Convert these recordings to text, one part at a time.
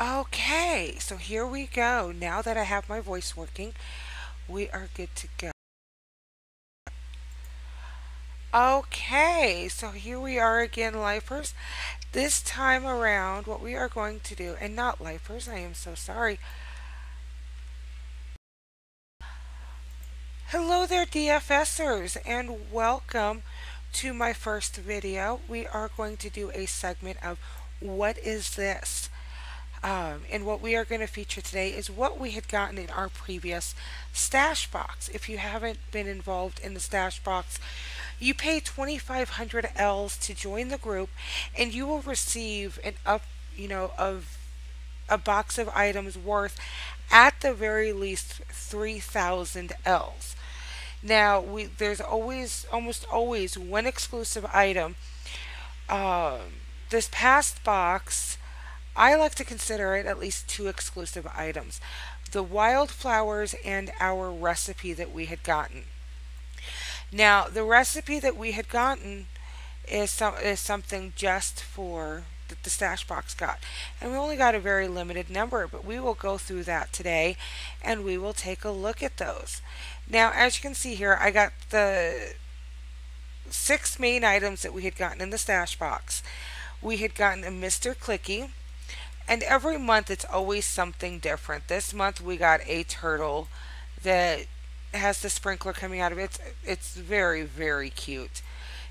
Okay, so here we go. Now that I have my voice working, we are good to go. Okay, so here we are again, lifers. This time around, what we are going to do, and not lifers, I am so sorry. Hello there, DFSers, and welcome to my first video. We are going to do a segment of What is This? And what we are going to feature today is what we had gotten in our previous stash box. If you haven't been involved in the stash box, you pay 2,500 Ls to join the group, and you will receive of a box of items worth at the very least 3,000 Ls. Now, there's almost always one exclusive item. This past box, I like to consider it at least two exclusive items: the wildflowers and our recipe that we had gotten. Now, the recipe that we had gotten is something just for that the stash box got, and we only got a very limited number, but we will go through that today, and we will take a look at those. Now, as you can see here, I got the 6 main items that we had gotten in the stash box. We had gotten a Mr. Clicky, and every month it's always something different. This month we got a turtle that has the sprinkler coming out of it. It's very, very cute.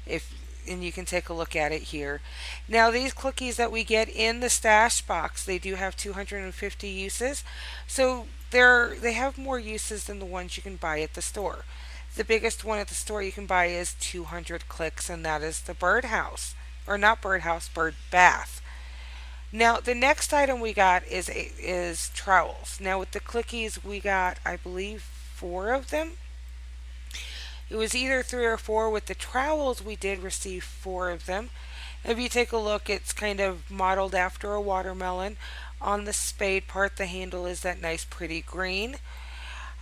And you can take a look at it here. Now, these cookies that we get in the stash box, they do have 250 uses. So they have more uses than the ones you can buy at the store. The biggest one at the store you can buy is 200 clicks, and that is the birdhouse. Or not birdhouse, bird bath. Now, the next item we got is trowels. Now, with the clickies, we got, I believe, 4 of them. It was either 3 or 4. With the trowels, we did receive 4 of them. If you take a look, it's kind of modeled after a watermelon. On the spade part, the handle is that nice, pretty green.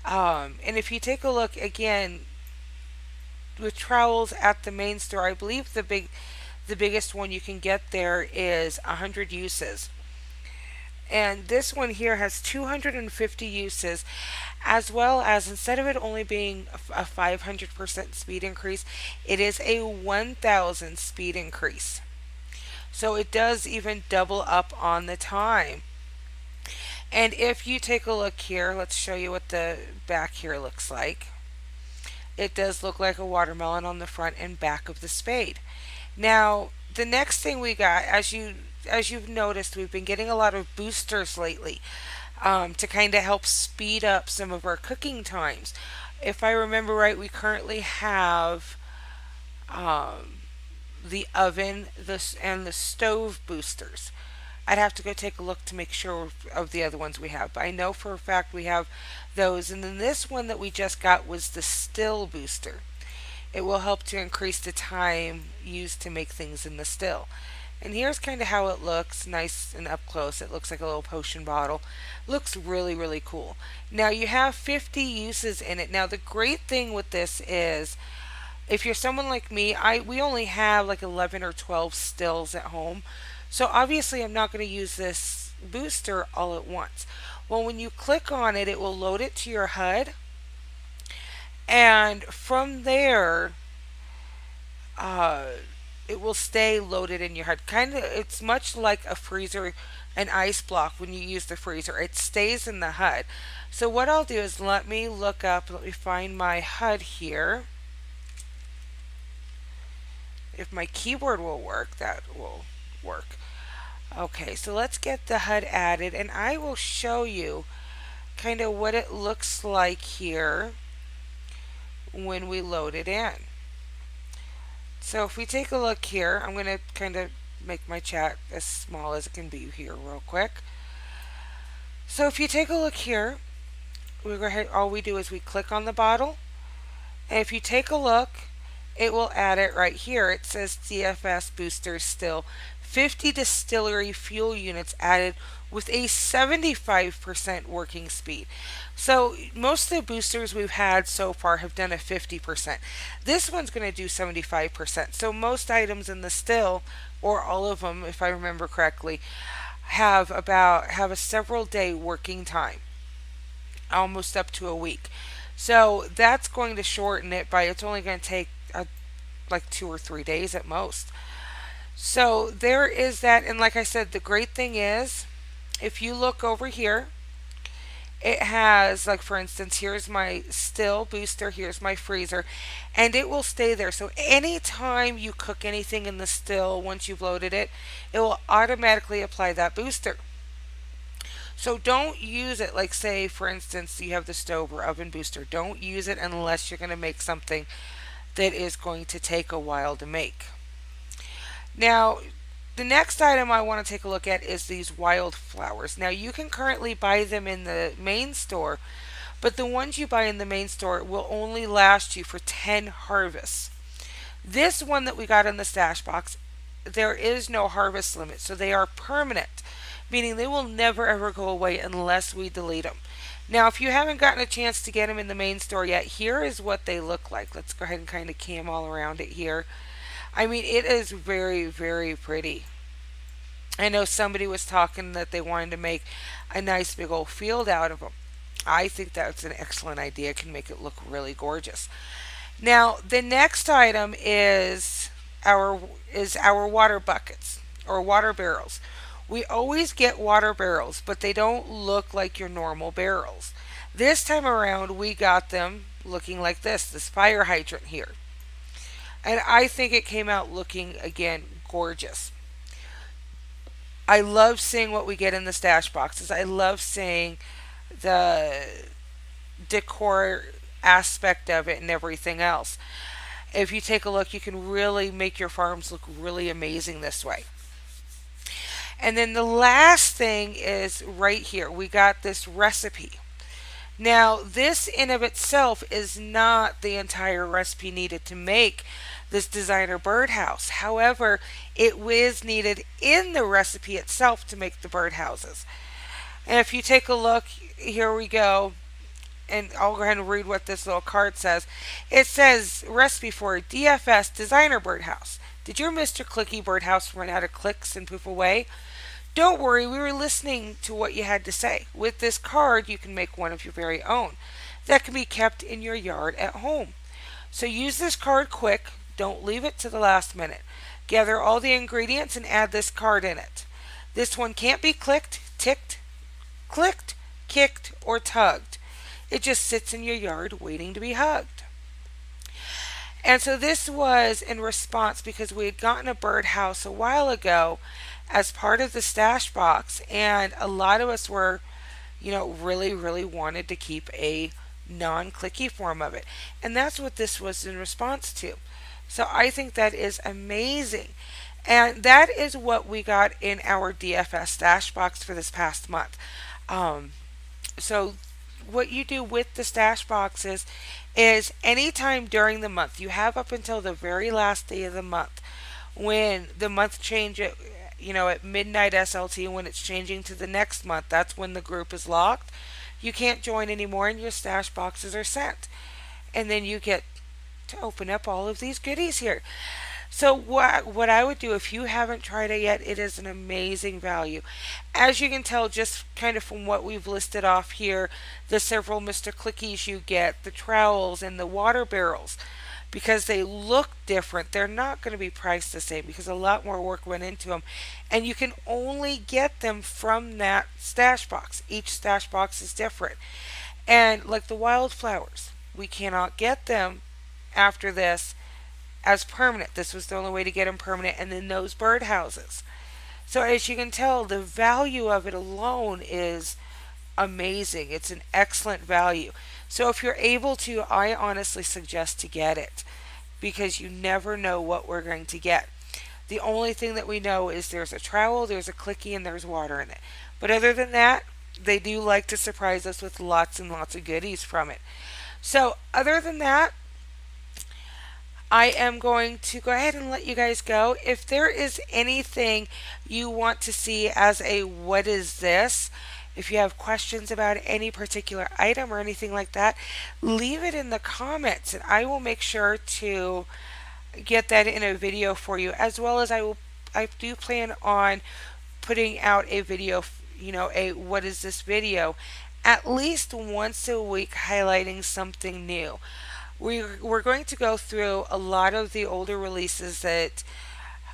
And if you take a look again, with trowels at the main store, I believe the biggest one you can get there is 100 uses. And this one here has 250 uses, as well as, instead of it only being a 500% speed increase, it is a 1,000 speed increase. So it does even double up on the time. And if you take a look here, let's show you what the back here looks like. It does look like a watermelon on the front and back of the spade. Now, the next thing we got, as you've noticed, we've been getting a lot of boosters lately to kind of help speed up some of our cooking times. If I remember right, we currently have the oven and the stove boosters. I'd have to go take a look to make sure of the other ones we have, but I know for a fact we have those. And then this one that we just got was the still booster. It will help to increase the time used to make things in the still. And here's kind of how it looks, nice and up close. It looks like a little potion bottle. Looks really, really cool. Now, you have 50 uses in it. Now, the great thing with this is, if you're someone like me, we only have like 11 or 12 stills at home. So obviously I'm not going to use this booster all at once. Well, when you click on it, it will load it to your HUD. And from there, it will stay loaded in your HUD. It's much like a freezer, an ice block when you use the freezer. It stays in the HUD. So what I'll do is let me find my HUD here. If my keyboard will work, that will work. Okay, so let's get the HUD added, and I will show you kind of what it looks like here when we load it in. So if we take a look here, I'm going to kind of make my chat as small as it can be here real quick. So if you take a look here, all we do is we click on the bottle, and if you take a look, it will add it right here. It says DFS Booster Still. 50 distillery fuel units added with a 75% working speed. So most of the boosters we've had so far have done a 50%. This one's going to do 75%. So most items in the still, or all of them if I remember correctly, have a several day working time, almost up to a week. So that's going to shorten it by, it's only going to take like 2 or 3 days at most. So there is that. And like I said, the great thing is, if you look over here, it has, like, for instance, here's my still booster, here's my freezer, and it will stay there. So anytime you cook anything in the still, once you've loaded it, it will automatically apply that booster. So don't use it, like, say for instance you have the stove or oven booster, don't use it unless you're going to make something that is going to take a while to make. Now, the next item I want to take a look at is these wildflowers. Now, you can currently buy them in the main store, but the ones you buy in the main store will only last you for 10 harvests. This one that we got in the stash box, there is no harvest limit, so they are permanent, meaning they will never ever go away unless we delete them. Now, if you haven't gotten a chance to get them in the main store yet, here is what they look like. Let's go ahead and kind of cam all around it here. I mean, it is very, very pretty. I know somebody was talking that they wanted to make a nice big old field out of them. I think that's an excellent idea. It can make it look really gorgeous. Now, the next item is our water buckets or water barrels. We always get water barrels, but they don't look like your normal barrels. This time around, we got them looking like this fire hydrant here. And I think it came out looking, again, gorgeous. I love seeing what we get in the stash boxes. I love seeing the decor aspect of it and everything else. If you take a look, you can really make your farms look really amazing this way. And then the last thing is right here. We got this recipe. Now, this in of itself is not the entire recipe needed to make this designer birdhouse. However, it is needed in the recipe itself to make the birdhouses. And if you take a look, here we go. And I'll go ahead and read what this little card says. It says, recipe for a DFS designer birdhouse. Did your Mr. Clicky birdhouse run out of clicks and poof away? Don't worry, we were listening to what you had to say. With this card, you can make one of your very own that can be kept in your yard at home. So use this card quick. Don't leave it to the last minute. Gather all the ingredients and add this card in it. This one can't be clicked, ticked, clicked, kicked, or tugged. It just sits in your yard waiting to be hugged. And so this was in response because we had gotten a birdhouse a while ago as part of the stash box, and a lot of us were, really, really wanted to keep a non-clicky form of it. And that's what this was in response to. So I think that is amazing. And that is what we got in our DFS stash box for this past month. So what you do with the stash boxes is anytime during the month, you have up until the very last day of the month, when the month change at midnight SLT, when it's changing to the next month, that's when the group is locked. You can't join anymore and your stash boxes are sent. And then you get to open up all of these goodies here. So what I would do, if you haven't tried it yet, it is an amazing value. As you can tell just kind of from what we've listed off here, the several Mr. Clickies you get, the trowels and the water barrels, because they look different, they're not going to be priced the same because a lot more work went into them. And you can only get them from that stash box. Each stash box is different. And like the wildflowers, we cannot get them after this as permanent. This was the only way to get them permanent. And then those birdhouses. So as you can tell, the value of it alone is amazing. It's an excellent value. So if you're able to, I honestly suggest to get it, because you never know what we're going to get. The only thing that we know is there's a trowel, there's a clicky, and there's water in it. But other than that, they do like to surprise us with lots and lots of goodies from it. So other than that, I am going to go ahead and let you guys go. If there is anything you want to see as a what is this, if you have questions about any particular item or anything like that, leave it in the comments and I will make sure to get that in a video for you, as well as I do plan on putting out a video, a what is this video, at least once a week, highlighting something new. We're going to go through a lot of the older releases that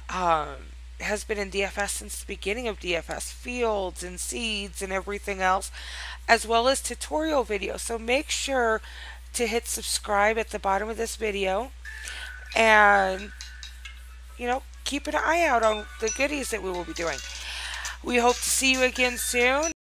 has been in DFS since the beginning of DFS, fields and seeds and everything else, as well as tutorial videos. So make sure to hit subscribe at the bottom of this video, and keep an eye out on the goodies that we will be doing. We hope to see you again soon.